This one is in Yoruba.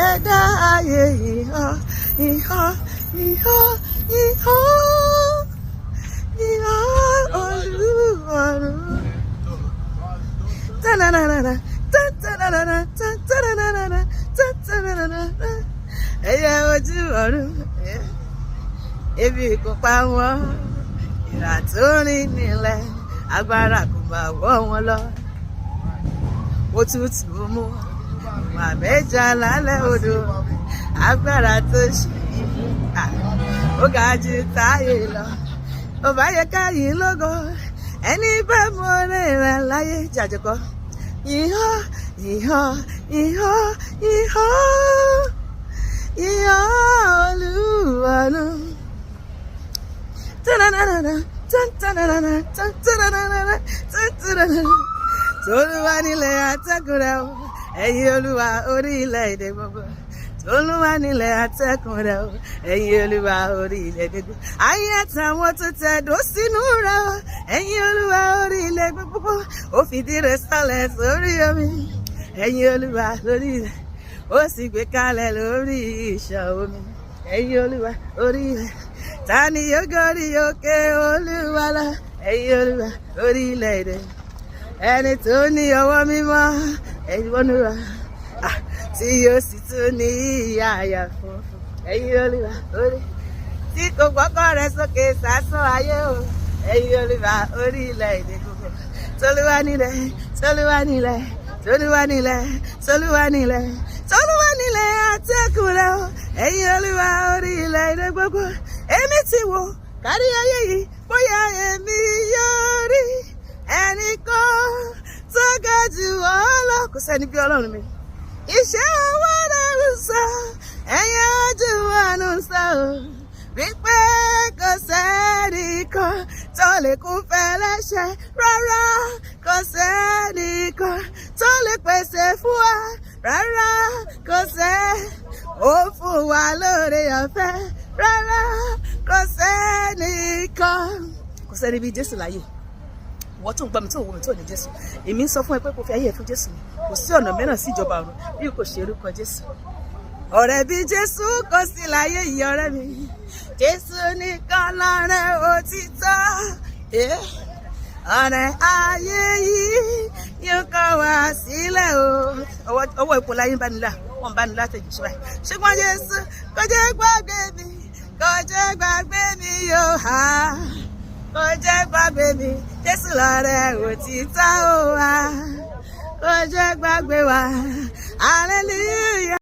ẹ̀dá ayé ìhọ́ ìhọ́ ìhọ́ ìhọ́ ìhọ́ Olúwarun. Ta-na-na-na-na, ta-ta-na-na-na, ta-ta-na-na-na, ta-ta-na-na-na. Ẹyẹ ojú ọ̀run, ebi kò pa wọ́n, ìrà tó rìn nílẹ̀, agbára kò bá wọ́ wọn lọ. Òtútù mú màmẹ́jà lálẹ́ odò, agbára tó ṣe yìí, ó ga jù táyé lọ. Ó bá yẹ káyìn lógo, ẹni bá mọ orí rẹ̀ láyé jàjọkọ. Ìhọ́ ìhọ́ ìhọ́ ìhọ́ ìhọ́ Olúwarun. Ta-na-na-na-na, ta-ta-na-na-na, ta-ta-na-na-na, ta-ta-na-na. Tolúwa nílẹ̀ atẹ́gùn rẹ̀ o, ẹ̀yin Olúwa orílẹ̀-èdè gbogbo. Tolúwa nílẹ̀ atẹ́gùn rẹ̀ o, ẹ̀yin Olúwa orílẹ̀-èdè gbogbo. Ayé àtàwọn tó tẹ̀dó sínú rẹ̀ o, ẹ̀yin Olúwa orílẹ̀ gbogbo. Ó fìdí rẹ̀ sọlẹ̀ sórí omi, ẹ̀yin Olúwa lórílẹ̀. Ó sì gbé kalẹ̀ lórí ìṣàn omi, ẹ̀yin Olúwa orílẹ̀. Ta ni yóò gorí òkè Olúwa lọ, ẹ̀yin Olúwa orílẹ̀-èdè. Ẹni tó ní ọwọ́ mímọ́, ẹ̀yin Olúwa, tí yóò sì tún ní àyà funfun, ẹ̀yin Olúwa orí. Tí kò gbọ́kọ̀ rẹ̀ sókè sásán ayé o, ẹ̀yin Olúwa orílẹ̀-èdè gbogbo. Tolúwa nílẹ̀, Tolúwa nílẹ̀, Tolúwa nílẹ̀, Tolúwa nílẹ̀, Tolúwa nílẹ̀ atẹ́gùn rẹ̀ o, ẹ̀yin Olúwa orílẹ̀-èdè gbogbo. Èmi ti wò kárí ayé yìí, bóyá èmi yóò rí ẹnìkan tó ga jù ọ́ lọ. Kò sẹ́ni bí Ọlọ́run mi. Iṣẹ́ ọwọ́ rẹ̀ ń sọ, ẹ̀yẹ ojú àánú sọ wípé kò sẹ́nìkan tó lè kún fẹ́lẹ́ṣẹ̀ rárá. Kò sẹ́nìkan tó lè pèsè fún wa rárá. Kò ó fún wa lóore ọ̀fẹ́ rárá. Kò sẹ́nìkan. Kò sẹ́ni bí Jésù láyé. Wọ́n tó ń gbọ́ mi tó ń wo mi tó ní Jésù. Èmi ń sọ fún ẹ pé kò fi ayé ẹ fún Jésù ni. Kò sí ọ̀nà mìíràn sí ìjọba ọ̀run bí kò ṣe orúkọ Jésù. Ọ̀rẹ́ bí Jésù kò sí láyé yìí ọ̀rẹ́ mi. Jésù nìkan lọ̀rẹ́ òtítọ́. Ọ̀rẹ́ ayé yìí yóò kọ̀ wá sílẹ̀ o. Ọwọ́ ipò láyé ń bá nílà, wọ́n ń bá nílà tẹ̀jú ṣe báyìí. Ṣùgbọ́n Jésù kò jẹ́ gbàgbé mi, kò jẹ́ gbàgbé mi yóò há. Kò jẹ́ gbàgbé mi, Jésù lọ̀rẹ́ òtítọ́ o wa. Kò jẹ́ gbàgbé wa, hallelujah.